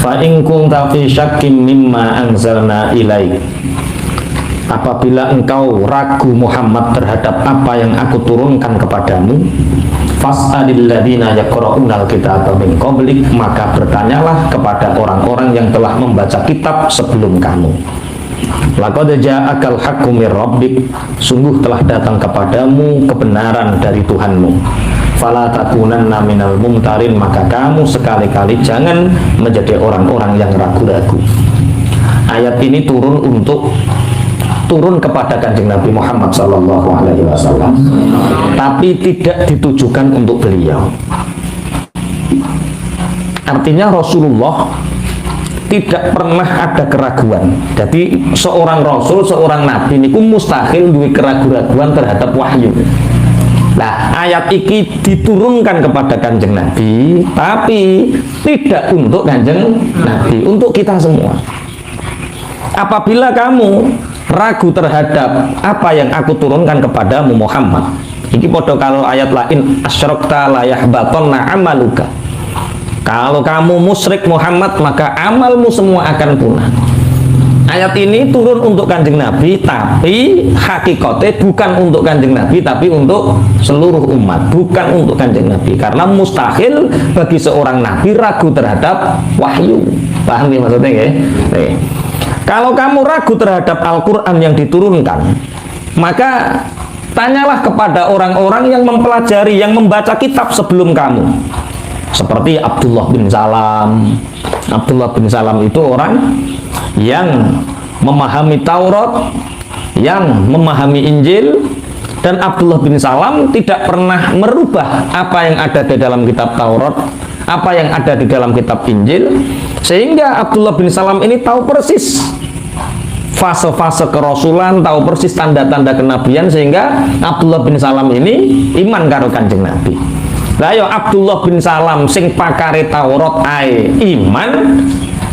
Fa in kunta fi syakkin mimma anzalna ilaik, apabila engkau ragu Muhammad terhadap apa yang aku turunkan kepadamu, fas'alil ladzina yaqra'unal kitaba min qablik, maka bertanyalah kepada orang-orang yang telah membaca kitab sebelum kamu. Laqad ja'akal haqqu mir rabbik, sungguh telah datang kepadamu kebenaran dari Tuhanmu. Fala takunanna minal mumtarin, maka kamu sekali-kali jangan menjadi orang-orang yang ragu-ragu. Ayat ini turun kepada Kanjeng Nabi Muhammad Sallallahu Alaihi Wasallam, tapi tidak ditujukan untuk beliau. Artinya Rasulullah tidak pernah ada keraguan. Jadi seorang Rasul, seorang Nabi niku mustahil duwe keraguan terhadap wahyu. Nah, ayat ini diturunkan kepada Kanjeng Nabi, tapi tidak untuk Kanjeng Nabi, untuk kita semua. Apabila kamu ragu terhadap apa yang aku turunkan kepadamu Muhammad, ini podo kalau ayat lain, asyrakta la yahbatanna amaluka, kalau kamu musyrik Muhammad maka amalmu semua akan punah. Ayat ini turun untuk Kanjeng Nabi, tapi hakikatnya bukan untuk Kanjeng Nabi, tapi untuk seluruh umat, bukan untuk Kanjeng Nabi, karena mustahil bagi seorang Nabi ragu terhadap wahyu. Paham ya maksudnya ya? Kalau kamu ragu terhadap Al-Quran yang diturunkan, maka tanyalah kepada orang-orang yang mempelajari, yang membaca kitab sebelum kamu, seperti Abdullah bin Salam. Abdullah bin Salam itu orang yang memahami Taurat, yang memahami Injil, dan Abdullah bin Salam tidak pernah merubah apa yang ada di dalam kitab Taurat, apa yang ada di dalam kitab Injil, sehingga Abdullah bin Salam ini tahu persis fase-fase kerasulan, tahu persis tanda-tanda kenabian, sehingga Abdullah bin Salam ini iman karo Kanjeng Nabi. Lah yo Abdullah bin Salam sing pakare Taurat ae iman,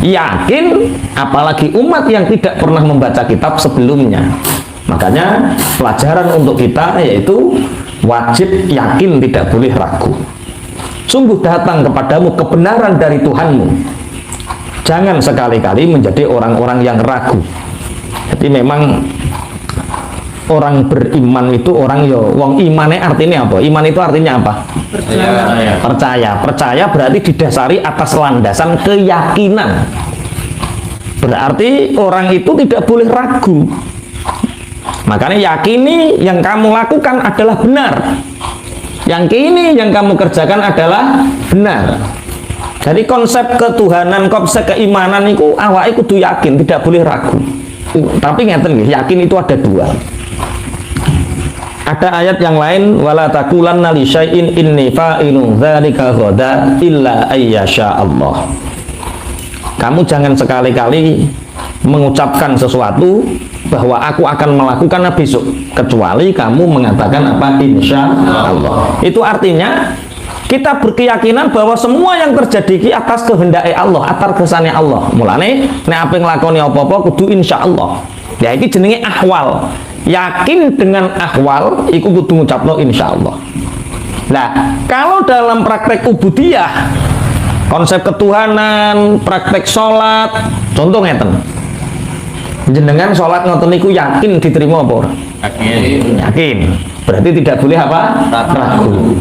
yakin, apalagi umat yang tidak pernah membaca kitab sebelumnya. Makanya pelajaran untuk kita yaitu wajib yakin, tidak boleh ragu. Sungguh datang kepadamu kebenaran dari Tuhanmu. Jangan sekali-kali menjadi orang-orang yang ragu. Jadi memang orang beriman itu orang yo wong imane artinya apa? Iman itu artinya apa? Percaya. Percaya berarti didasari atas landasan keyakinan. Berarti orang itu tidak boleh ragu. Makanya yakini yang kamu lakukan adalah benar, yang kini yang kamu kerjakan adalah benar. Jadi konsep ketuhanan, konsep keimanan itu awake kudu yakin, tidak boleh ragu. Tapi ngeten nggih, yakin itu ada dua. Ada ayat yang lain, wala taqulanna li syai'in inni fa'ilun dzalika ghadan illa ayyasha Allah. Kamu jangan sekali-kali mengucapkan sesuatu bahwa aku akan melakukannya besok, kecuali kamu mengatakan apa? Insya Allah. Itu artinya kita berkeyakinan bahwa semua yang terjadi ki atas kehendak Allah, atas kersane Allah. Mulane nek ape nglakoni apa-apa kudu insya Allah. Ya iki jenenge ahwal. Yakin dengan ahwal iku kudu ngucapno insya Allah. Nah, kalau dalam praktek ubudiyah, konsep ketuhanan, praktek sholat, contoh ngeten. Jenengan sholat ngoten niku yakin diterima apa? Yakin. Berarti tidak boleh apa? Ragu.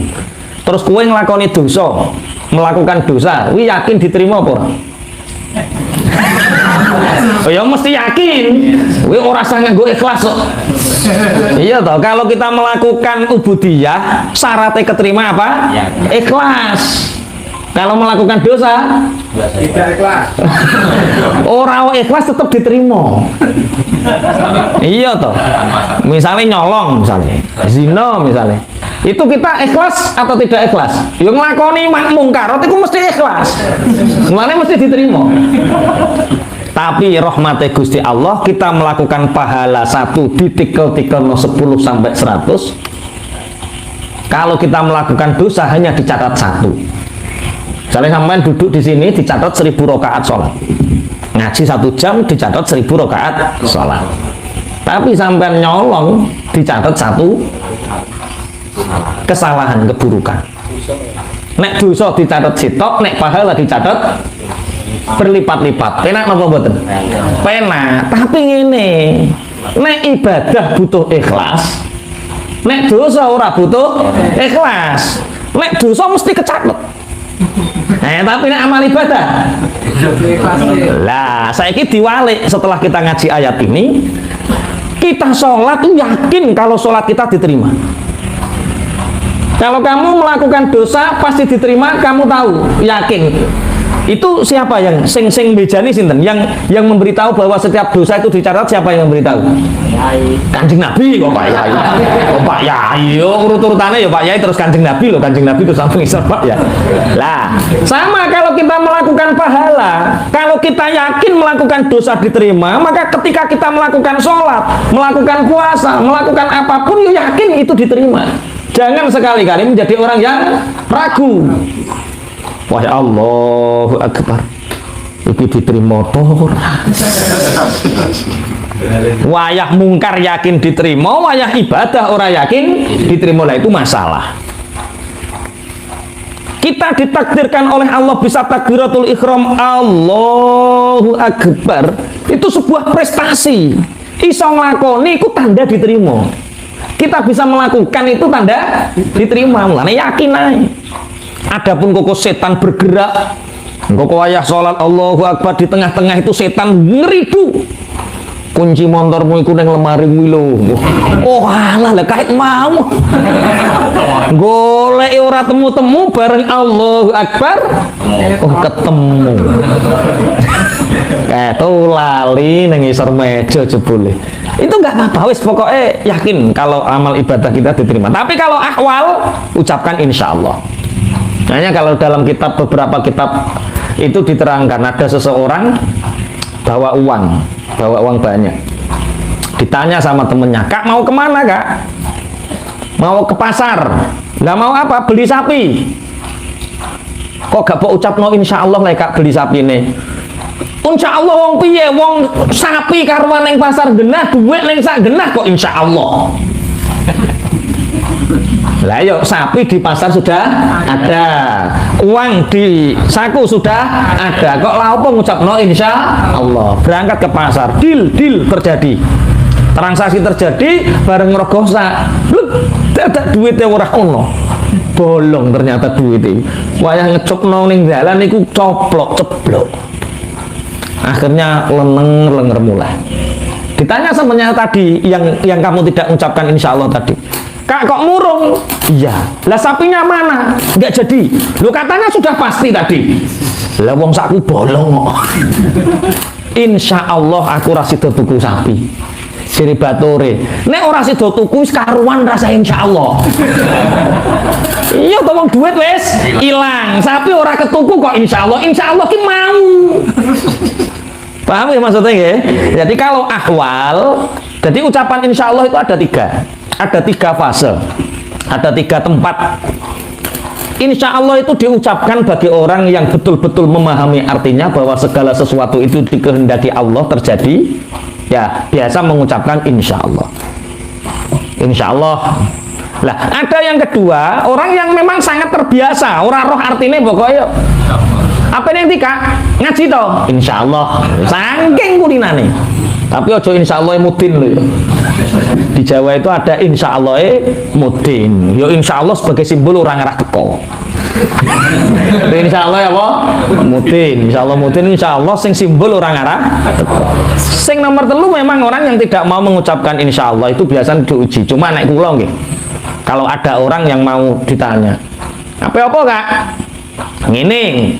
Terus kowe nglakoni dosa, melakukan dosa, kuwi yakin diterima apa? Oh ya mesti yakin. Kuwi ora usah nganggo ikhlas kok. Iya toh, kalau kita melakukan ubudiyah, syaratnya keterima apa? Ikhlas. Kalau melakukan dosa tidak ikhlas. Orang ikhlas tetap diterima. Iya toh. Misalnya nyolong, misalnya zina, misalnya. Itu kita ikhlas atau tidak ikhlas? Yang nglakoni mungkar itu mesti ikhlas. Mulane mesti diterima. Tapi rahmate Gusti Allah, kita melakukan pahala 1 ditikel-tikel 10 sampai 100. Kalau kita melakukan dosa hanya dicatat 1. Misalnya sampean duduk di sini dicatat 1000 rakaat sholat, ngaji 1 jam dicatat 1000 rakaat sholat. Tapi sampean nyolong dicatat 1 kesalahan, keburukan. Nek dosa dicatat sitok, nek pahala dicatat berlipat-lipat. Penak napa mboten? Penak. Tapi ngene, nek ibadah butuh ikhlas, nek dosa ora butuh ikhlas. Nek dosa mesti kecatet. Tapi nek amal ibadah lah, saiki diwalik setelah kita ngaji ayat ini, kita sholat tuh yakin kalau sholat kita diterima. Kalau kamu melakukan dosa pasti diterima, kamu tahu, yakin. Itu siapa yang sing bejani sinten? Yang memberitahu bahwa setiap dosa itu dicatat, siapa yang memberitahu? Kanjeng Nabi kok Pak Yai. Oh Pak Yai, urut-urutannya ya Pak Yai terus Kanjeng Nabi loh, Kanjeng Nabi terus samping isar Pak ya. Lah, sama kalau kita melakukan pahala, kalau kita yakin melakukan dosa diterima, maka ketika kita melakukan sholat, melakukan puasa, melakukan apapun, ya yakin itu diterima. Jangan sekali-kali menjadi orang yang ragu. Wah ya Allahu Akbar, iki diterima toh. Wayah mungkar yakin diterima, wayah ibadah orang yakin diterima, lah itu masalah. Kita ditakdirkan oleh Allah bisa takbiratul ihram, Allahu Akbar, itu sebuah prestasi. Iso nglakoni iku tanda diterima. Kita bisa melakukan itu tanda diterima, mulane yakin ae. Adapun kok setan bergerak, kok wayah sholat Allahu Akbar di tengah-tengah itu setan ngeridu. Kunci motormu iku nang lemari kuwi lho. Oh alah lah kait mau. Golek ora temu-temu bareng Allahu Akbar. Oh ketemu. Kayak lali nang isor meja jebule. Itu enggak apa-apa wis pokoknya yakin kalau amal ibadah kita diterima. Tapi kalau ahwal ucapkan insyaallah. Hanya kalau dalam kitab, beberapa kitab itu diterangkan ada seseorang bawa uang banyak, ditanya sama temennya, Kak mau kemana Kak? Mau ke pasar. Nggak mau apa? Beli sapi. Kok gak mau ucap no insya Allah lah Kak beli sapi ini? Insya Allah wong piye, wong sapi karuan neng pasar genah, duit neng sak genah kok insya Allah. Lah yuk sapi di pasar sudah ada, uang di saku sudah ada, kok laopo ngucap no insya Allah. Berangkat ke pasar, deal terjadi, transaksi terjadi, bareng ngerogosa, ada duitnya ora ono, bolong ternyata duitnya. Wayah ngecop no ning dalan niku ceplok, akhirnya lenger mulai. Ditanya samanya tadi yang kamu tidak ucapkan insya Allah tadi, Kak kok murung? Iya. Lah sapinya mana? Enggak jadi. Lu katanya sudah pasti tadi. Lah wong sakku bolong kok. Insya Allah aku rasido tuku sapi. Siri batore. Nek ora sida tuku wis karuan rasa insya Allah. Iya to wong duit wis ilang. Sapi ora ketuku kok insya Allah. Insya Allah ki mau. Paham ya maksudnya ya? Jadi kalau ahwal, jadi ucapan insya Allah itu ada tiga fase, ada tiga tempat. Insya Allah itu diucapkan bagi orang yang betul-betul memahami artinya bahwa segala sesuatu itu dikehendaki Allah terjadi, ya biasa mengucapkan insya Allah. Insya Allah. Lah ada yang kedua, orang yang memang sangat terbiasa, orang roh artinya pokoknya apa yang tika ngaji toh insya Allah saking kulinane. Tapi ojo insya Allah mudin loh ya. Di Jawa itu ada insya Allah mudin. Yo insya Allah sebagai simbol orang arah teko. Insya Allah ya apa? Mudin. Insya Allah mudin. Insya Allah sing simbol orang arah teko. Sing nomor telu memang orang yang tidak mau mengucapkan insya Allah itu biasanya diuji. Cuma naik pulau nggih. Kalau ada orang yang mau ditanya, apa Kak? Ngene.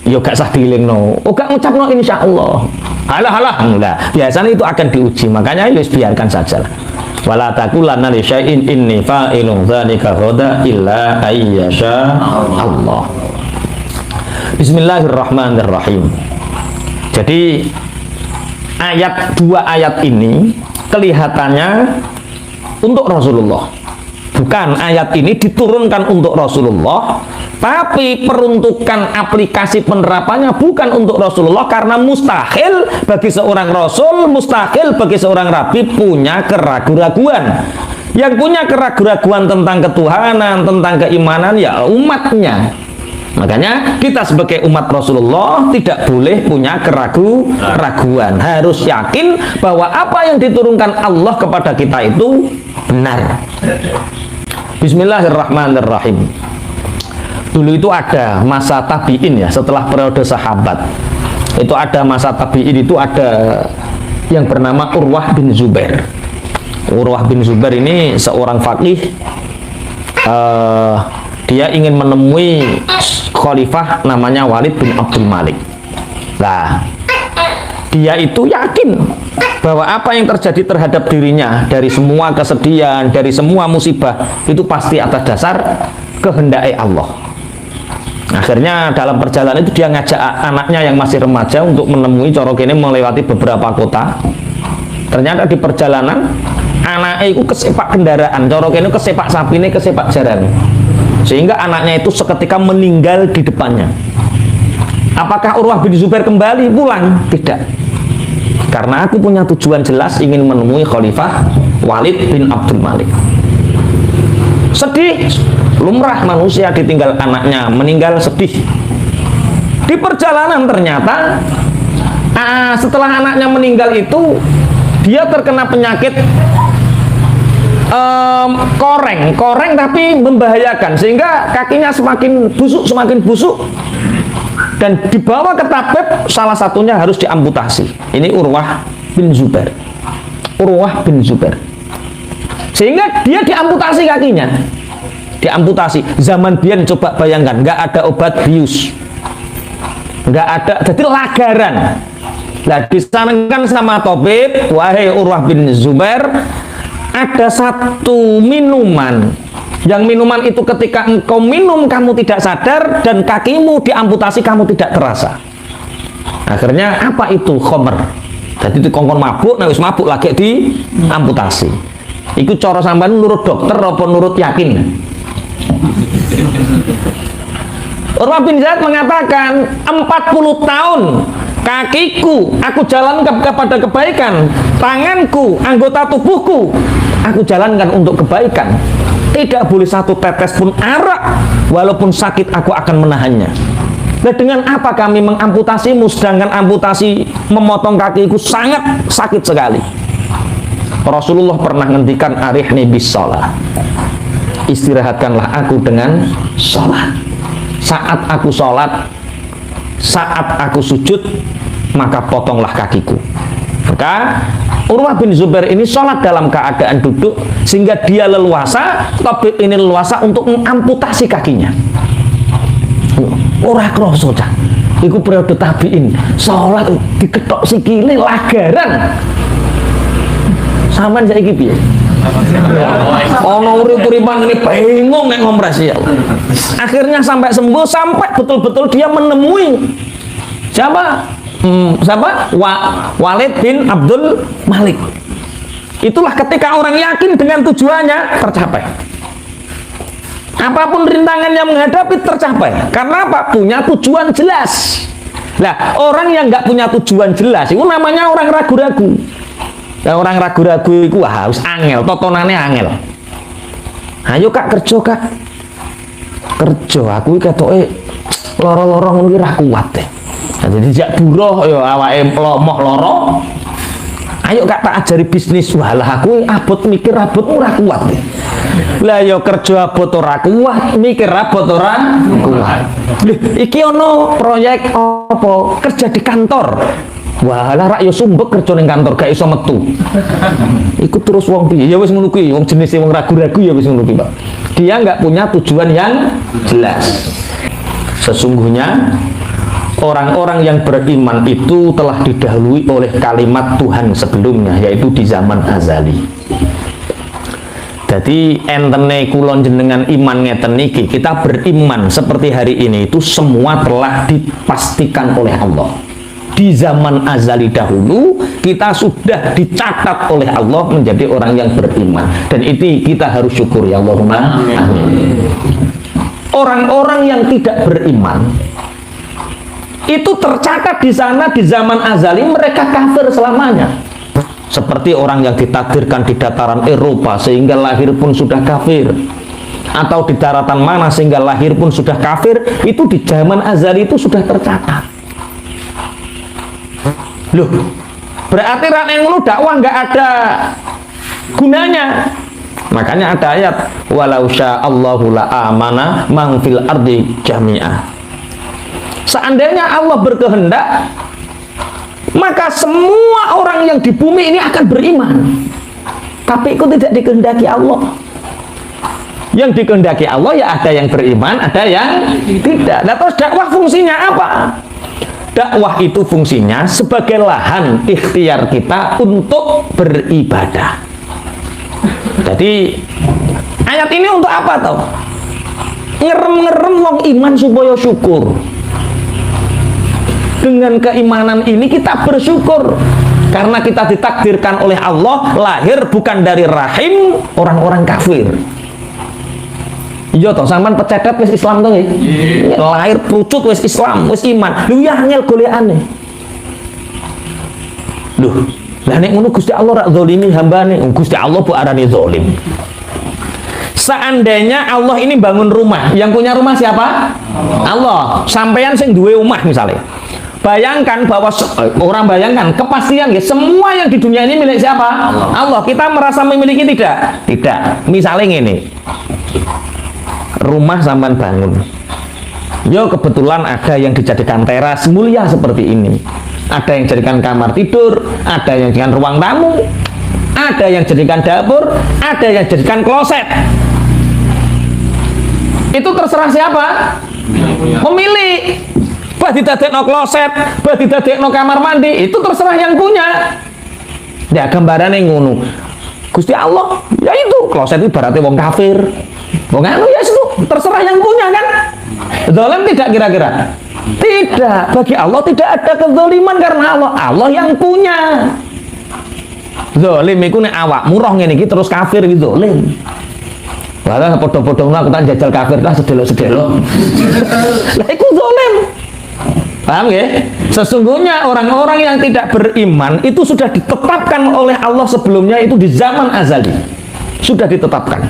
Yo gak sah dilingno. Oh gak ngucap no insya Allah. Halah enggak. Biasanya itu akan diuji. Makanya ya biarkan saja lah. Wala taqulanna li syai'in inni fa'ilun dzalika ghada illa ayyasha Allah. Bismillahirrahmanirrahim. Jadi dua ayat ini kelihatannya untuk Rasulullah. Bukan ayat ini diturunkan untuk Rasulullah, tapi peruntukan aplikasi penerapannya bukan untuk Rasulullah, karena mustahil bagi seorang Rasul, mustahil bagi seorang Nabi punya keraguan-raguan. Yang punya keraguan-raguan tentang ketuhanan, tentang keimanan ya umatnya. Makanya kita sebagai umat Rasulullah tidak boleh punya keraguan, harus yakin bahwa apa yang diturunkan Allah kepada kita itu benar. Bismillahirrahmanirrahim. Dulu itu ada masa tabi'in ya, setelah periode sahabat. Itu ada masa tabi'in, itu ada yang bernama Urwah bin Zubair. Urwah bin Zubair ini seorang faqih. Dia ingin menemui khalifah namanya Walid bin Abdul Malik. Nah, dia itu yakin bahwa apa yang terjadi terhadap dirinya, dari semua kesedihan, dari semua musibah, itu pasti atas dasar kehendak Allah. Akhirnya dalam perjalanan itu dia ngajak anaknya yang masih remaja untuk menemui corok ini, melewati beberapa kota. Ternyata di perjalanan anaknya itu kesepak kendaraan, corok ini kesepak sapi ini, kesepak jaran, sehingga anaknya itu seketika meninggal di depannya. Apakah Urwah bin Zubair kembali pulang? Tidak, karena aku punya tujuan jelas, ingin menemui Khalifah Walid bin Abdul Malik. Sedih, lumrah manusia ditinggal anaknya, meninggal sedih. Di perjalanan ternyata setelah anaknya meninggal itu dia terkena penyakit koreng tapi membahayakan, sehingga kakinya semakin busuk dan dibawa ke tabib, salah satunya harus diamputasi. Ini Urwah bin Zubair. Sehingga dia diamputasi kakinya, zaman biyen, coba bayangkan, nggak ada obat bius, nggak ada, jadi lagaran. Nah, disarankan sama tabib, wahai Urwah bin Zubair, ada satu minuman, yang minuman itu ketika engkau minum kamu tidak sadar, dan kakimu diamputasi kamu tidak terasa. Akhirnya apa itu? Khomer. Jadi dikongkon mabuk, nah wis mabuk lagi diamputasi. Iku cara sampean nurut dokter apa nurut yakin? Urwah bin Zaid mengatakan, 40 tahun kakiku aku jalankan kepada kebaikan, tanganku, anggota tubuhku aku jalankan untuk kebaikan. Tidak boleh satu tetes pun arak, walaupun sakit aku akan menahannya. Nah, dengan apa kami mengamputasimu, sedangkan amputasi memotong kakiku sangat sakit sekali? Rasulullah pernah ngendikan, arihni bis shalah, istirahatkanlah aku dengan sholat. Saat aku sholat, saat aku sujud, maka potonglah kakiku. Maka Urwah bin Zubair ini sholat dalam keadaan duduk, sehingga dia leluasa, tabib ini leluasa untuk mengamputasi kakinya. Ora kroso cah, iku periode tabiin, sholat diketok sikile lagaran. Sampeyan saiki piye? Ono urip-uripan ini bingung nek ngomres ya. Akhirnya sampai sembuh, sampai betul-betul dia menemui siapa? Walid bin Abdul Malik. Itulah ketika orang yakin dengan tujuannya tercapai. Apapun rintangan yang menghadapi tercapai. Karena apa? Punya tujuan jelas. Nah, orang yang nggak punya tujuan jelas itu namanya orang ragu-ragu. Nah, orang ragu-ragu itu harus angel, totonannya angel. Ayo kak, kerja kak, kerja. Aku ketoke loro-loro ngono ra kuat deh. Nah, jadi jak buruh ya awake lomoh loro. Ayo kak, tak ajari bisnis. Walah aku abot mikir abot ora kuat deh. Lah yo kerja abot ora kuat, mikir abot ora kuat. Iki ono proyek apa? Kerja di kantor. Walah rak yo sumbek kerja ning kantor gak iso metu. Iku terus wong piye? Ya wis ngono kuwi, wong jenis wong ragu-ragu ya wis ngono kuwi, Pak. Dia enggak punya tujuan yang jelas. Sesungguhnya orang-orang yang beriman itu telah didahului oleh kalimat Tuhan sebelumnya, yaitu di zaman azali. Jadi entene kulon jenengan iman ngeten niki, kita beriman seperti hari ini itu semua telah dipastikan oleh Allah. Di zaman azali dahulu kita sudah dicatat oleh Allah menjadi orang yang beriman, dan itu kita harus syukur ya Allahumma amin. Orang-orang yang tidak beriman itu tercatat di sana di zaman azali mereka kafir selamanya. Seperti orang yang ditakdirkan di dataran Eropa sehingga lahir pun sudah kafir. atau di daratan mana sehingga lahir pun sudah kafir, itu di zaman azali itu sudah tercatat. Loh, berarti rakyat ngono dakwah nggak ada gunanya. Makanya ada ayat walau sya'allahu la amana man fil ardi jami'ah. Seandainya Allah berkehendak, maka semua orang yang di bumi ini akan beriman. Tapi itu tidak dikehendaki Allah. Yang dikehendaki Allah ya ada yang beriman, ada yang tidak. Nah, terus dakwah fungsinya apa? Dakwah itu fungsinya sebagai lahan ikhtiar kita untuk beribadah. Jadi ayat ini untuk apa tau? Ngerem-ngerem wong iman supaya syukur. Dengan keimanan ini kita bersyukur karena kita ditakdirkan oleh Allah lahir bukan dari rahim orang-orang kafir. Iya toh, sampean pecetet wis Islam toh nggih. Lahir pucuk wis Islam, wis iman. Lho ya angel golekane. Loh, lah nek ngono Gusti Allah rak zalimi hambane, Gusti Allah bu arane zalim. Seandainya Allah ini bangun rumah, yang punya rumah siapa? Allah. Sampean sing duwe omah misalnya. Bayangkan bahwa orang bayangkan kepastian ya, semua yang di dunia ini milik siapa? Allah. Kita merasa memiliki tidak? Tidak. Misalnya ini. Rumah sampean bangun, yo kebetulan ada yang dijadikan teras mulia seperti ini, ada yang jadikan kamar tidur, ada yang jadikan ruang tamu, ada yang jadikan dapur, ada yang jadikan kloset. Itu terserah siapa? Pemilik. Bah didadekno kloset, bah didadekno kamar mandi, itu terserah yang punya. Ya gambarannya ngono. Gusti Allah, ya itu kloset itu berarti wong kafir. Wong anu ya itu terserah yang punya kan. Zalim tidak kira-kira? Tidak. Bagi Allah tidak ada kezaliman karena Allah yang punya. Zalim iku nek awakmu roh ngene iki terus kafir iki zalim. Lah padha-padha aku tak jajal kafir lah sedelok-sedelok. Lah iku zalim. Paham ya? Sesungguhnya orang-orang yang tidak beriman itu sudah ditetapkan oleh Allah sebelumnya, itu di zaman azali. Sudah ditetapkan.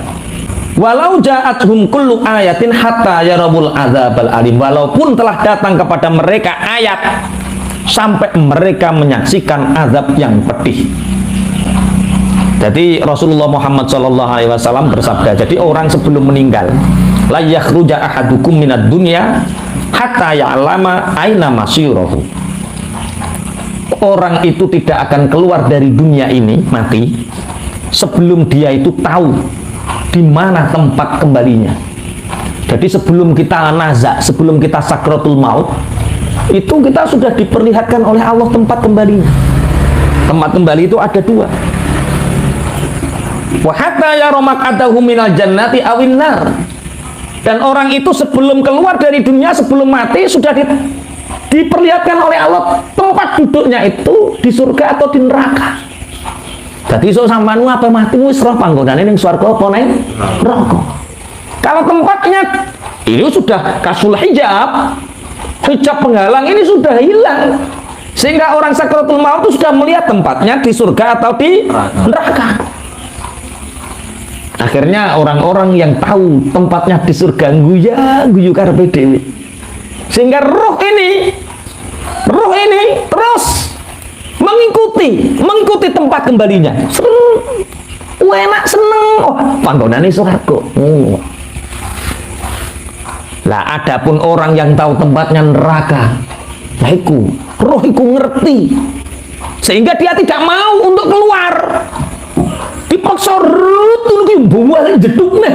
Walau ja'athum kullu ayatin hatta yarabul adzabal alim. Walaupun telah datang kepada mereka ayat sampai mereka menyaksikan azab yang pedih. Jadi Rasulullah Muhammad SAW bersabda, jadi orang sebelum meninggal, la yakhruja ahadukum minad dunya hatta ya'lama aina masyirahu. Orang itu tidak akan keluar dari dunia ini mati sebelum dia itu tahu di mana tempat kembalinya. Jadi sebelum kita nazak, sebelum kita sakratul maut, itu kita sudah diperlihatkan oleh Allah tempat kembalinya. Tempat kembali itu ada dua. Wa hatta yara maq'adahu minal jannati awin nar. Dan orang itu sebelum keluar dari dunia, sebelum mati, sudah diperlihatkan oleh Allah tempat duduknya itu di surga atau di neraka. Jadi so sampean apa mati wis roh panggonane ning swarga apa ning neraka. Kalau tempatnya ini sudah kasul hijab, hijab penghalang ini sudah hilang. Sehingga orang sakratul maut itu sudah melihat tempatnya di surga atau di neraka. Akhirnya orang-orang yang tahu tempatnya di surga guyu karepe dhewe. Sehingga roh ini terus mengikuti tempat kembalinya. Enak seneng, oh panggonane swarga. Lah adapun orang yang tahu tempatnya neraka, nah iku roh iku ngerti sehingga dia tidak mau untuk keluar. Dipaksa rutun ki balik jeduk neh,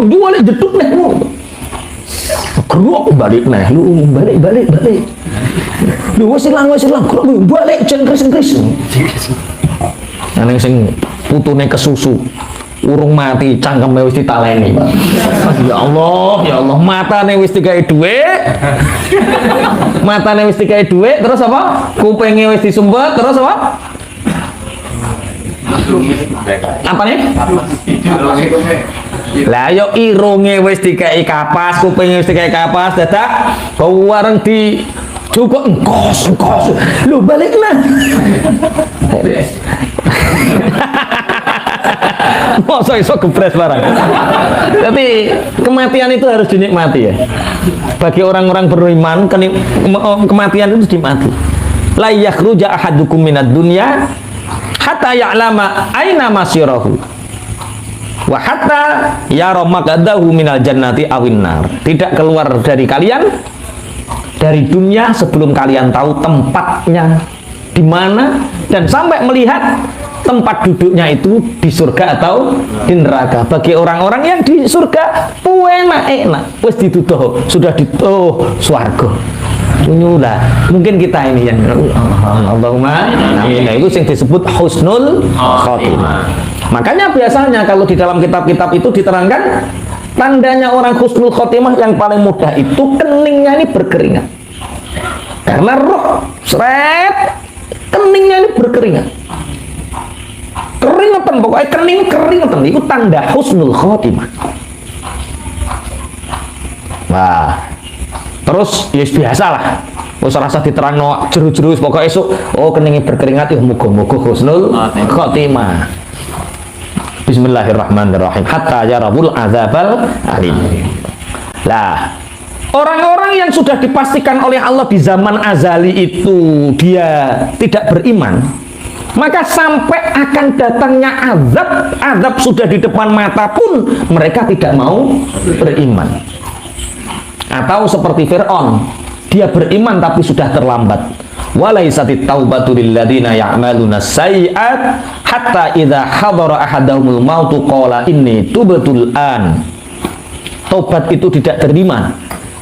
balik jeduk neh. Geruk balik neh, lu balik. Lu wis ilang, geruk balik cengkris. Nang sing putune kesusu, urung mati cangkeme wis ditaleni. Ya Allah, matane wis digawe dhuwit. Matane wis digawe dhuwit, terus apa? Kupenge wis disumpet, terus apa? Apa nih? Lah yo irunge wis dikai kapas, kupinge wis dikai kapas, dadak wareng di cukup engkos. Lu balik nah. Masa iso gebres barang. Tapi kematian itu harus dinikmati ya. Bagi orang-orang beriman, kematian itu dinikmati. La yakhruja ahadukum minad dunya hatta ya'lama aina masirahu. Wa hatta yara maqadahu minal jannati awin nar. Tidak keluar dari kalian dari dunia sebelum kalian tahu tempatnya di mana dan sampai melihat tempat duduknya itu di surga atau di neraka. Bagi orang-orang yang di surga enak wis dituduh sudah swarga. Lah mungkin kita ini yang Allahumma amin. Nah, itu yang disebut husnul khotimah. Makanya biasanya kalau di dalam kitab-kitab itu diterangkan tandanya orang husnul khotimah yang paling mudah itu keningnya ini berkeringat. Karena roh keningnya ini berkeringat. Keringatan pokoknya keringatan itu tanda husnul khotimah. Wah. Terus ya biasa lah. Wis rasa diterangno jeru-jeru pokoke esuk keninge berkeringat ya muga-muga husnul khotimah. Bismillahirrahmanirrahim. Hatta yarabul adzabal alim. Lah, orang-orang yang sudah dipastikan oleh Allah di zaman azali itu dia tidak beriman, maka sampai akan datangnya azab sudah di depan mata pun mereka tidak mau beriman. Atau seperti Fir'aun, dia beriman tapi sudah terlambat. Walaisatit taubatu lil ladina ya'maluna sayyi'at hatta idza hadara ahadahumul mautu qala inni tubtul an. Taubat itu tidak terima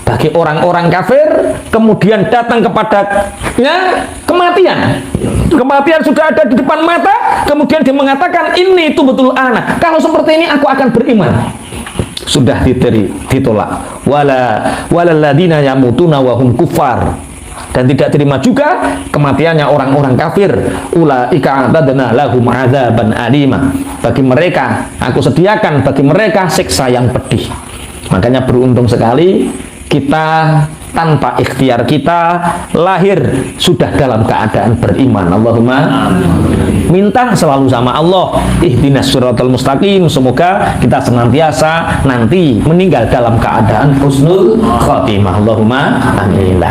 bagi orang-orang kafir, kemudian datang kepadanya kematian. Kematian sudah ada di depan mata, kemudian dia mengatakan ini tubtul ana. Kalau seperti ini aku akan beriman. Sudah ditolak. Walaladina yamutuna wa hum kufar. Dan tidak terima juga kematiannya orang-orang kafir. Ulaika a'tadna lahum 'adzaban alima. Bagi mereka aku sediakan bagi mereka siksa yang pedih. Makanya beruntung sekali kita tanpa ikhtiar kita lahir sudah dalam keadaan beriman. Allahumma minta selalu sama Allah ihdinas siratal mustaqim. Semoga kita senantiasa nanti meninggal dalam keadaan husnul khotimah. Allahumma amin.